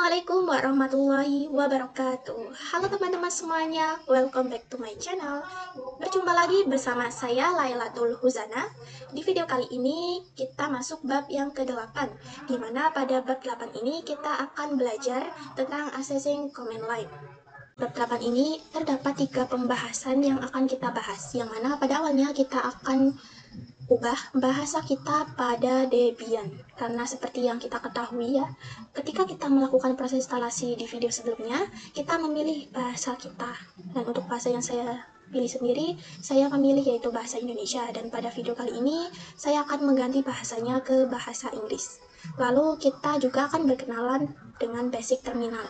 Assalamualaikum warahmatullahi wabarakatuh. Halo teman-teman semuanya, welcome back to my channel. Berjumpa lagi bersama saya Lailatul Huzana. Di video kali ini kita masuk bab yang ke-8, di mana pada bab 8 ini kita akan belajar tentang accessing command line. Bab 8 ini terdapat 3 pembahasan yang akan kita bahas, yang mana pada awalnya kita akan ubah bahasa kita pada Debian, karena seperti yang kita ketahui ya, ketika kita melakukan proses instalasi di video sebelumnya, kita memilih bahasa kita. Dan untuk bahasa yang saya pilih sendiri, saya memilih yaitu bahasa Indonesia, dan pada video kali ini saya akan mengganti bahasanya ke bahasa Inggris. Lalu kita juga akan berkenalan dengan basic terminal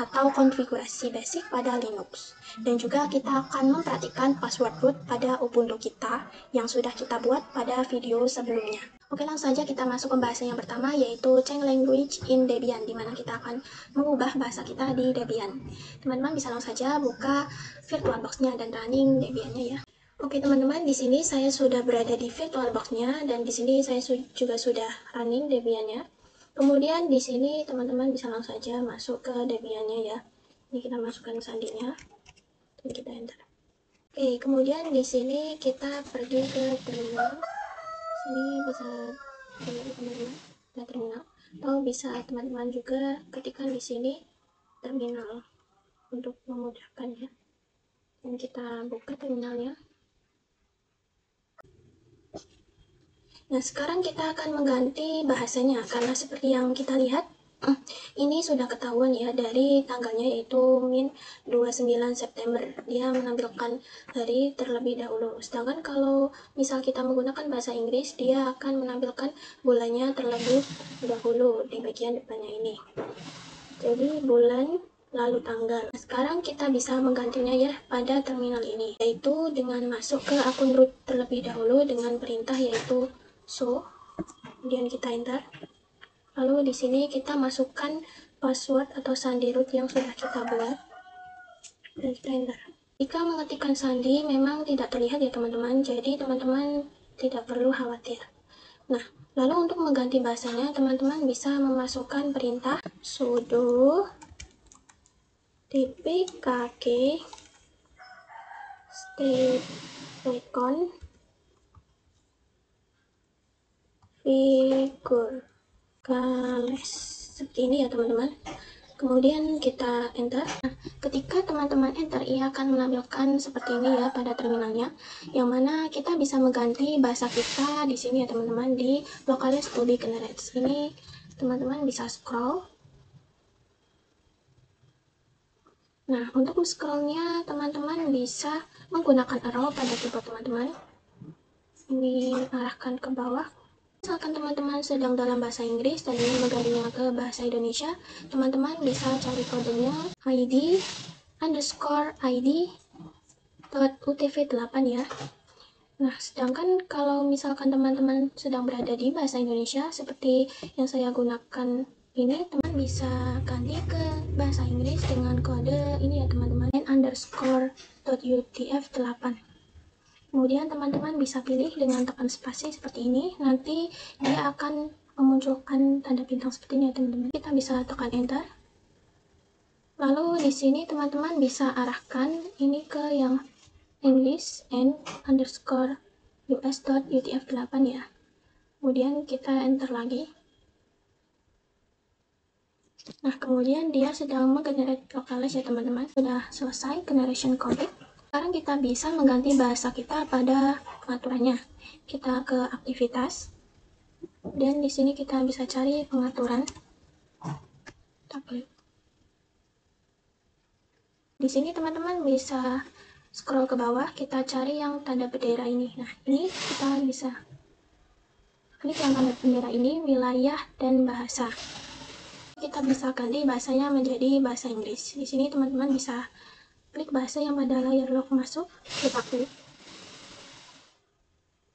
atau konfigurasi basic pada Linux. Dan juga kita akan memperhatikan password root pada Ubuntu kita yang sudah kita buat pada video sebelumnya. Oke, langsung saja kita masuk ke pembahasan yang pertama, yaitu change language in Debian, di mana kita akan mengubah bahasa kita di Debian. Teman-teman bisa langsung saja buka VirtualBox-nya dan running Debian-nya ya. Oke teman-teman, di sini saya sudah berada di VirtualBox-nya dan di sini saya juga sudah running Debian-nya. Kemudian di sini teman-teman bisa langsung saja masuk ke Debian-nya ya. Ini kita masukkan sandinya dan kita enter. Oke, kemudian di sini kita pergi ke terminal. Sini bisa lihat teman-teman, ada terminal. Atau bisa teman-teman juga ketikkan di sini terminal untuk memudahkan ya. Dan kita buka terminalnya. Nah, sekarang kita akan mengganti bahasanya karena seperti yang kita lihat, ini sudah ketahuan ya dari tanggalnya, yaitu min 29 September. Dia menampilkan hari terlebih dahulu. Sedangkan kalau misal kita menggunakan bahasa Inggris, dia akan menampilkan bulannya terlebih dahulu di bagian depannya ini. Jadi bulan lalu tanggal. Nah, sekarang kita bisa menggantinya ya pada terminal ini, yaitu dengan masuk ke akun root terlebih dahulu dengan perintah yaitu show, kemudian kita enter. Lalu di sini kita masukkan password atau sandi root yang sudah kita buat dan kita enter. Jika mengetikkan sandi memang tidak terlihat ya teman-teman, jadi teman-teman tidak perlu khawatir. Nah, lalu untuk mengganti bahasanya teman-teman bisa memasukkan perintah sudo dpkg steprecon figurales, seperti ini ya teman-teman. Kemudian kita enter. Nah, ketika teman-teman enter, ia akan menampilkan seperti ini ya pada terminalnya, yang mana kita bisa mengganti bahasa kita di sini ya teman-teman, di localhost to be generated. Ini teman-teman bisa scroll. Nah, untuk scrollnya teman-teman bisa menggunakan arrow pada keyboard teman-teman. Ini arahkan ke bawah. Misalkan teman-teman sedang dalam bahasa Inggris dan ingin menggantinya ke bahasa Indonesia, teman-teman bisa cari kodenya id_id.utf8 ya. Nah, sedangkan kalau misalkan teman-teman sedang berada di bahasa Indonesia seperti yang saya gunakan ini, teman bisa ganti ke bahasa Inggris dengan kode ini ya teman-teman, _utf8. Kemudian teman-teman bisa pilih dengan tekan spasi seperti ini, nanti dia akan memunculkan tanda bintang seperti ini ya teman-teman. Kita bisa tekan enter. Lalu di sini teman-teman bisa arahkan ini ke yang English _us.utf8 ya. Kemudian kita enter lagi. Nah, kemudian dia sedang menggenerate localhost ya teman-teman. Sudah selesai generation complete. Sekarang kita bisa mengganti bahasa kita pada pengaturannya. Kita ke aktivitas dan di sini kita bisa cari pengaturan. Di sini teman-teman bisa scroll ke bawah, kita cari yang tanda bendera ini. Nah, ini kita bisa klik yang tanda bendera ini, wilayah dan bahasa. Kita bisa ganti bahasanya menjadi bahasa Inggris. Di sini teman-teman bisa klik bahasa yang pada layar log masuk, kita klik.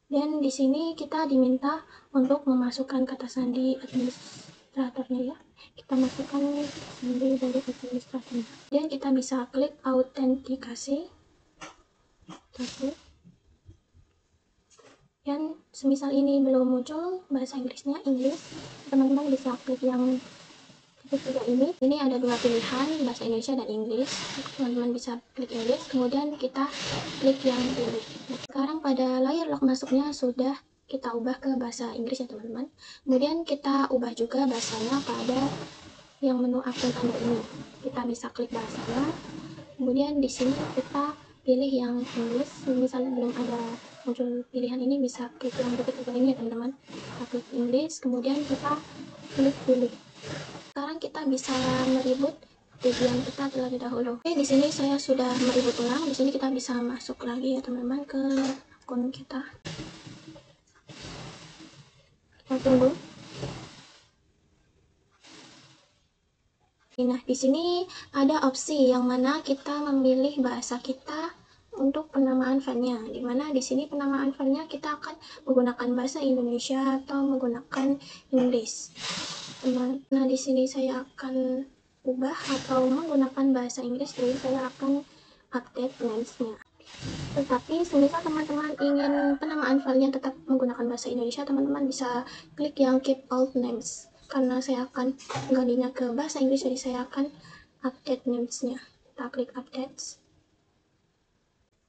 Dan di sini kita diminta untuk memasukkan kata sandi administratornya ya. Kita masukkan sandi dari administratornya. Dan kita bisa klik autentikasi. Dan semisal ini belum muncul bahasa Inggrisnya Inggris, teman-teman bisa klik yang Untuk video ini ada dua pilihan, bahasa Indonesia dan Inggris. Teman-teman bisa klik Inggris, kemudian kita klik yang pilih. Sekarang pada layar log masuknya sudah kita ubah ke bahasa Inggris ya teman-teman. Kemudian kita ubah juga bahasanya pada yang menu akun Anda ini. Kita bisa klik bahasanya. Kemudian di sini kita pilih yang Inggris. Misalnya belum ada muncul pilihan ini, bisa klik yang titik ini ya teman-teman. Kita klik Inggris, kemudian kita klik pilih. Sekarang kita bisa meribut Debian kita terlebih dahulu. Oke, di sini saya sudah meribut ulang. Di sini kita bisa masuk lagi ya teman-teman ke akun kita. Kita tunggu. Nah, di sini ada opsi yang mana kita memilih bahasa kita untuk penamaan filenya. Di mana di sini penamaan filenya kita akan menggunakan bahasa Indonesia atau menggunakan Inggris. Nah, di sini saya akan ubah atau menggunakan bahasa Inggris, jadi saya akan update names-nya. Tetapi semisal teman-teman ingin penamaan filenya tetap menggunakan bahasa Indonesia, teman-teman bisa klik yang keep all names. Karena saya akan menggantinya ke bahasa Inggris, jadi saya akan update names-nya. Kita klik update.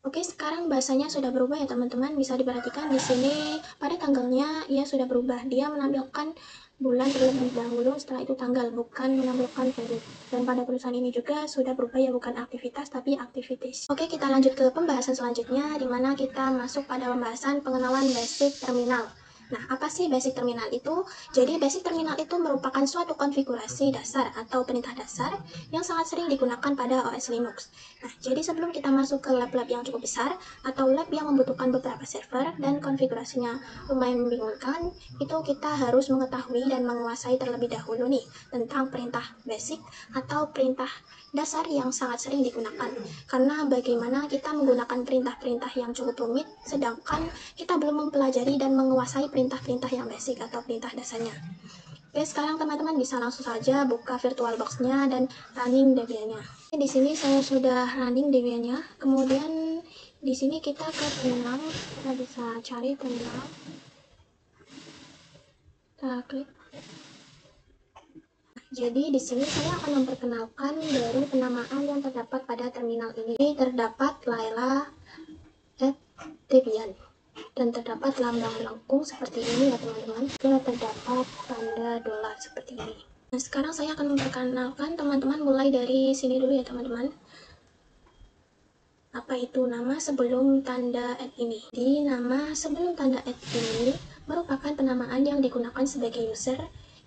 Oke, sekarang bahasanya sudah berubah ya teman-teman. Bisa diperhatikan di sini pada tanggalnya ia sudah berubah. Dia menampilkan bulan terlebih dahulu, setelah itu tanggal, bukan menampilkan hari. Dan pada perusahaan ini juga sudah berubah ya, bukan aktivitas tapi activities. Oke, kita lanjut ke pembahasan selanjutnya, di mana kita masuk pada pembahasan pengenalan basic terminal. Nah, apa sih basic terminal itu? Jadi, basic terminal itu merupakan suatu konfigurasi dasar atau perintah dasar yang sangat sering digunakan pada OS Linux. Nah, jadi sebelum kita masuk ke lab-lab yang cukup besar atau lab yang membutuhkan beberapa server dan konfigurasinya lumayan membingungkan, itu kita harus mengetahui dan menguasai terlebih dahulu nih tentang perintah basic atau perintah dasar yang sangat sering digunakan. Karena bagaimana kita menggunakan perintah-perintah yang cukup rumit, sedangkan kita belum mempelajari dan menguasai perintah-perintah yang basic atau perintah dasarnya. Oke, sekarang teman-teman bisa langsung saja buka VirtualBox-nya dan running Debian-nya. Di sini saya sudah running Debian-nya. Kemudian di sini kita ke terminal, kita bisa cari terminal. Kita klik. Jadi di sini saya akan memperkenalkan dari penamaan yang terdapat pada terminal ini. Terdapat Layla at Debian dan terdapat lambang melengkung seperti ini ya teman-teman. Juga terdapat tanda dolar seperti ini. Nah, sekarang saya akan memperkenalkan teman-teman mulai dari sini dulu ya teman-teman. Apa itu nama sebelum tanda @ ini? Di nama sebelum tanda @ ini merupakan penamaan yang digunakan sebagai user,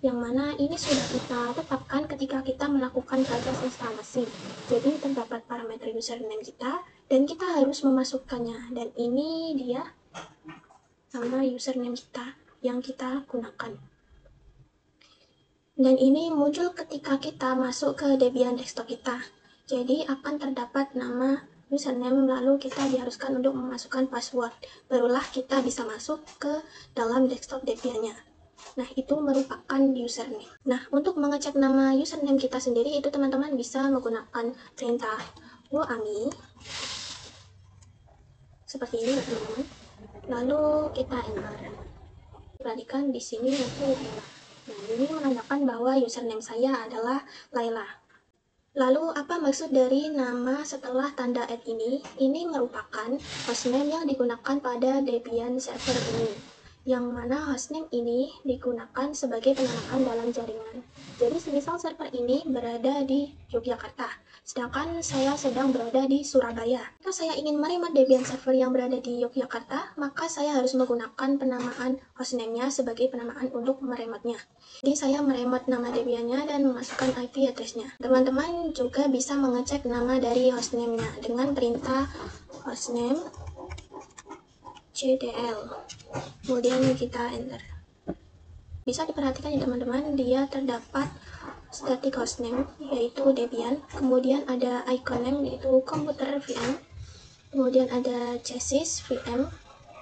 yang mana ini sudah kita tetapkan ketika kita melakukan proses instalasi. Jadi terdapat parameter username kita dan kita harus memasukkannya, dan ini dia nama username kita yang kita gunakan. Dan ini muncul ketika kita masuk ke Debian desktop kita. Jadi akan terdapat nama username, lalu kita diharuskan untuk memasukkan password. Barulah kita bisa masuk ke dalam desktop Debian-nya. Nah, itu merupakan username. Nah, untuk mengecek nama username kita sendiri, itu teman-teman bisa menggunakan perintah wami seperti ini ya teman-teman. Lalu kita enter. Perhatikan di sini nanti Layla. Nah, ini menandakan bahwa username saya adalah Layla. Lalu apa maksud dari nama setelah tanda @ ini? Ini merupakan hostname yang digunakan pada Debian server ini, yang mana hostname ini digunakan sebagai penamaan dalam jaringan. Jadi semisal server ini berada di Yogyakarta, sedangkan saya sedang berada di Surabaya. Jika saya ingin meremote Debian server yang berada di Yogyakarta, maka saya harus menggunakan penamaan hostname-nya sebagai penamaan untuk meremotnya. Jadi saya meremote nama Debian-nya dan memasukkan IP address-nya. Teman-teman juga bisa mengecek nama dari hostname-nya dengan perintah hostname cdl. Kemudian kita enter. Bisa diperhatikan ya teman-teman, dia terdapat static hostname yaitu Debian, kemudian ada icon name yaitu komputer VM, kemudian ada chassis VM,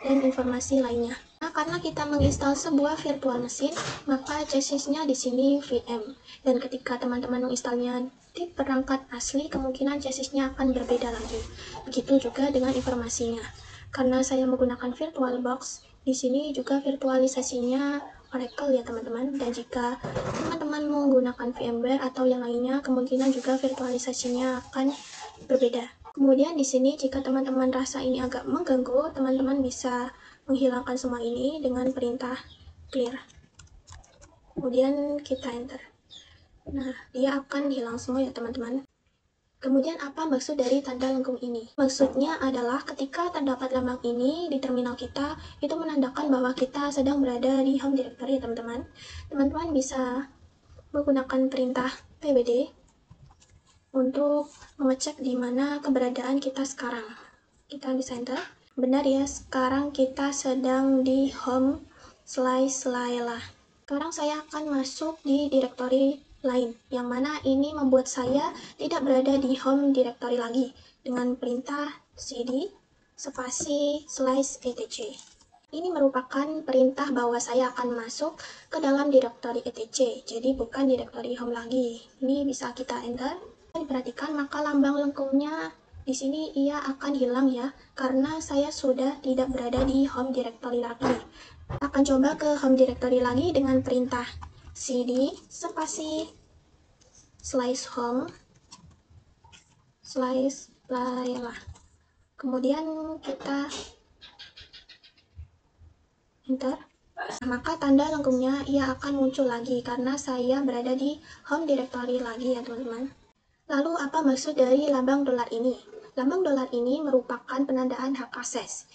dan informasi lainnya. Nah, karena kita menginstal sebuah virtual machine, maka chassisnya di sini VM. Dan ketika teman-teman menginstalnya di perangkat asli, kemungkinan chassisnya akan berbeda lagi. Begitu juga dengan informasinya. Karena saya menggunakan VirtualBox, di sini juga virtualisasinya Oracle ya teman-teman. Dan jika teman-teman menggunakan VMware atau yang lainnya, kemungkinan juga virtualisasinya akan berbeda. Kemudian di sini jika teman-teman rasa ini agak mengganggu, teman-teman bisa menghilangkan semua ini dengan perintah clear. Kemudian kita enter. Nah, dia akan hilang semua ya teman-teman. Kemudian apa maksud dari tanda lengkung ini? Maksudnya adalah ketika terdapat lambang ini di terminal kita, itu menandakan bahwa kita sedang berada di home directory ya teman-teman. Teman-teman bisa menggunakan perintah pwd untuk mengecek di mana keberadaan kita sekarang. Kita bisa enter. Benar ya, sekarang kita sedang di home/layla. Sekarang saya akan masuk di directory lain, yang mana ini membuat saya tidak berada di home directory lagi dengan perintah cd /etc. Ini merupakan perintah bahwa saya akan masuk ke dalam directory etc. Jadi bukan directory home lagi. Ini bisa kita enter. Diperhatikan maka lambang lengkungnya di sini ia akan hilang ya, karena saya sudah tidak berada di home directory lagi. Akan coba ke home directory lagi dengan perintah cd /home/layla. Kemudian kita enter. Maka tanda lengkungnya ia akan muncul lagi karena saya berada di home directory lagi ya teman-teman. Lalu apa maksud dari lambang dolar ini? Lambang dolar ini merupakan penandaan hak akses.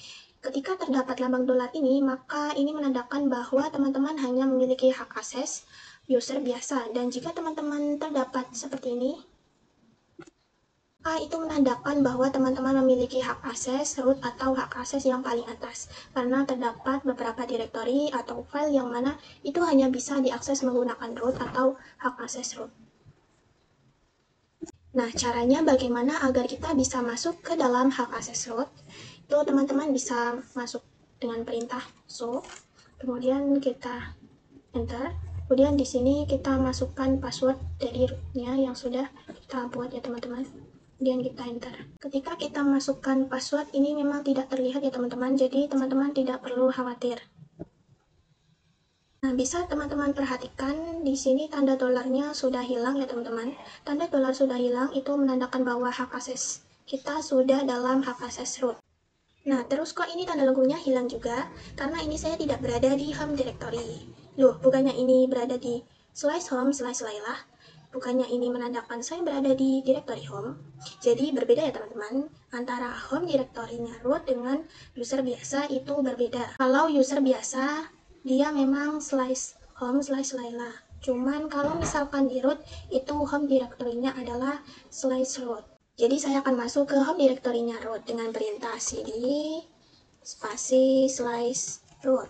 Ketika terdapat lambang dolar ini, maka ini menandakan bahwa teman-teman hanya memiliki hak akses user biasa. Dan jika teman-teman terdapat seperti ini, itu menandakan bahwa teman-teman memiliki hak akses root atau hak akses yang paling atas. Karena terdapat beberapa directory atau file yang mana itu hanya bisa diakses menggunakan root atau hak akses root. Nah, caranya bagaimana agar kita bisa masuk ke dalam hak akses root? Itu teman-teman bisa masuk dengan perintah show, kemudian kita enter. Kemudian di sini kita masukkan password dari rootnya yang sudah kita buat ya teman-teman. Kemudian kita enter. Ketika kita masukkan password ini memang tidak terlihat ya teman-teman, jadi teman-teman tidak perlu khawatir. Nah, bisa teman-teman perhatikan di sini tanda dolarnya sudah hilang ya teman-teman. Tanda dolar sudah hilang itu menandakan bahwa hak akses kita sudah dalam hak akses root. Nah, terus kok ini tanda lengkungnya hilang juga? Karena ini saya tidak berada di home directory. Loh, bukannya ini berada di /home/layla? Bukannya ini menandakan saya berada di directory home? Jadi berbeda ya teman-teman. Antara home directory-nya root dengan user biasa itu berbeda. Kalau user biasa dia memang /home/layla. Cuman kalau misalkan di root itu home directory-nya adalah /root. Jadi saya akan masuk ke home directory-nya root dengan perintah cd /root.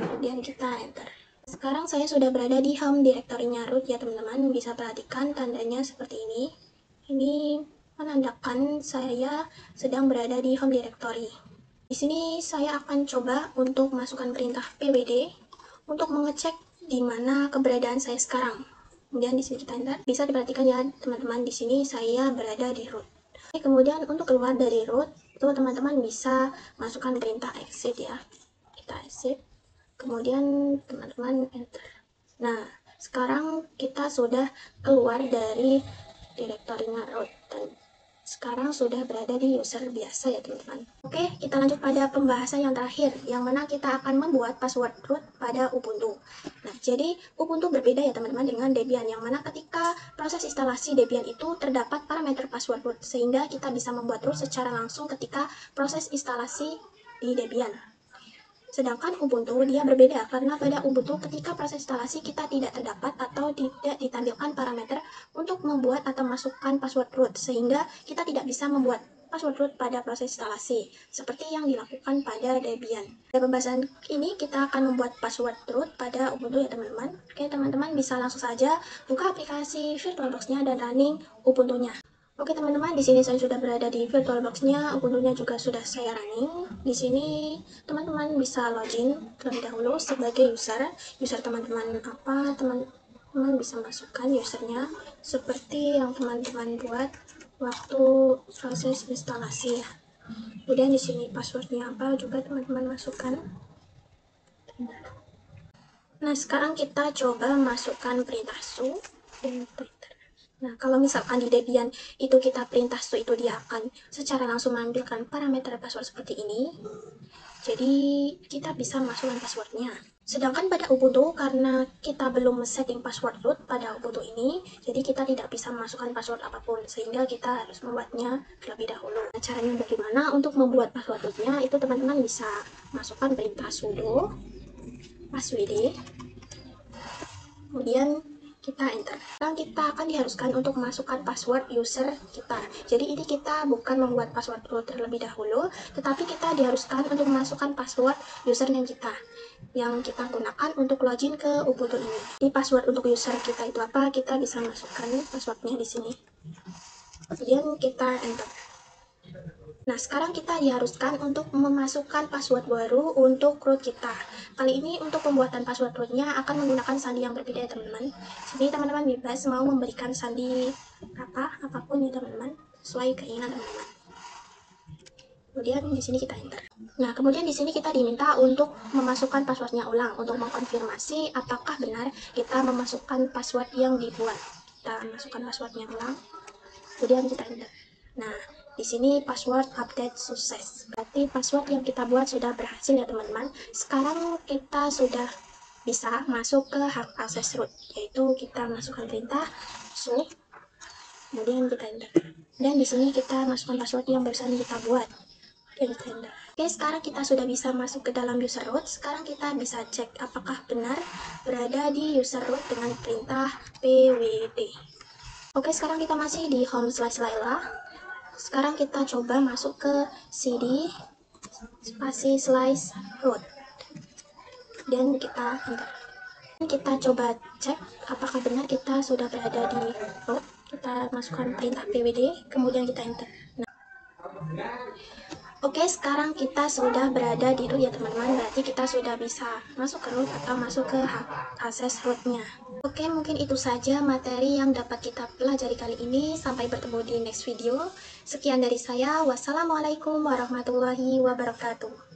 Kemudian kita enter. Sekarang saya sudah berada di home directory-nya root ya teman-teman. Bisa perhatikan tandanya seperti ini. Ini menandakan saya sedang berada di home directory. Di sini saya akan coba untuk masukkan perintah pwd untuk mengecek di mana keberadaan saya sekarang. Kemudian di sini kita enter. Bisa diperhatikan ya teman-teman, di sini saya berada di root. Kemudian untuk keluar dari root, itu teman-teman bisa masukkan perintah exit ya. Kita exit. Kemudian teman-teman enter. Nah, sekarang kita sudah keluar dari direktorinya root dan sekarang sudah berada di user biasa ya teman-teman. Oke, kita lanjut pada pembahasan yang terakhir, yang mana kita akan membuat password root pada Ubuntu. Nah, jadi Ubuntu berbeda ya teman-teman dengan Debian, yang mana ketika proses instalasi Debian itu terdapat parameter password root, sehingga kita bisa membuat root secara langsung ketika proses instalasi di Debian. Sedangkan Ubuntu dia berbeda, karena pada Ubuntu ketika proses instalasi kita tidak terdapat atau tidak ditampilkan parameter untuk membuat atau masukkan password root, sehingga kita tidak bisa membuat password root pada proses instalasi, seperti yang dilakukan pada Debian. Pada pembahasan ini kita akan membuat password root pada Ubuntu ya teman-teman. Oke, teman-teman bisa langsung saja buka aplikasi VirtualBox-nya dan running Ubuntu-nya. Oke teman-teman, di sini saya sudah berada di VirtualBox-nya, Ubuntu-nya juga sudah saya running. Di sini teman-teman bisa login terlebih dahulu sebagai user teman-teman apa, teman-teman bisa masukkan usernya seperti yang teman-teman buat waktu proses instalasi ya. Kemudian di sini passwordnya apa juga teman-teman masukkan. Nah, sekarang kita coba masukkan perintah su dan printer. Nah, kalau misalkan di Debian itu kita perintah su itu dia akan secara langsung mengambilkan parameter password seperti ini. Jadi, kita bisa masukkan passwordnya. Sedangkan pada Ubuntu, karena kita belum setting password root pada Ubuntu ini, jadi kita tidak bisa memasukkan password apapun, sehingga kita harus membuatnya terlebih dahulu. Nah, caranya bagaimana untuk membuat password rootnya, itu teman-teman bisa masukkan perintah sudo passwd, kemudian kita enter. Sekarang kita akan diharuskan untuk memasukkan password user kita. Jadi ini kita bukan membuat password root terlebih dahulu, tetapi kita diharuskan untuk memasukkan password username kita yang kita gunakan untuk login ke Ubuntu ini. Di password untuk user kita itu apa? Kita bisa masukkan passwordnya di sini. Kemudian kita enter. Nah, sekarang kita diharuskan untuk memasukkan password baru untuk root kita. Kali ini untuk pembuatan password rootnya akan menggunakan sandi yang berbeda ya teman-teman. Jadi teman-teman bebas mau memberikan sandi apapun ya teman-teman, sesuai keinginan teman-teman. Kemudian di sini kita enter. Nah, kemudian di sini kita diminta untuk memasukkan passwordnya ulang untuk mengkonfirmasi apakah benar kita memasukkan password yang dibuat. Kita masukkan passwordnya ulang. Kemudian kita enter. Nah, di sini password update sukses. Berarti password yang kita buat sudah berhasil ya teman-teman. Sekarang kita sudah bisa masuk ke hak akses root, yaitu kita masukkan perintah su, kemudian kita enter. Dan di sini kita masukkan password yang barusan kita buat. Dan kita enter. Oke, sekarang kita sudah bisa masuk ke dalam user root. Sekarang kita bisa cek apakah benar berada di user root dengan perintah pwd. Oke, sekarang kita masih di home/Laila. Sekarang kita coba masuk ke cd spasi /root dan kita enter. Kita coba cek apakah benar kita sudah berada di root. Kita masukkan perintah pwd, kemudian kita enter. Nah, oke, sekarang kita sudah berada di root ya teman-teman. Berarti kita sudah bisa masuk ke root atau masuk ke hak akses rootnya. Oke, mungkin itu saja materi yang dapat kita pelajari kali ini. Sampai bertemu di next video. Sekian dari saya. Wassalamualaikum warahmatullahi wabarakatuh.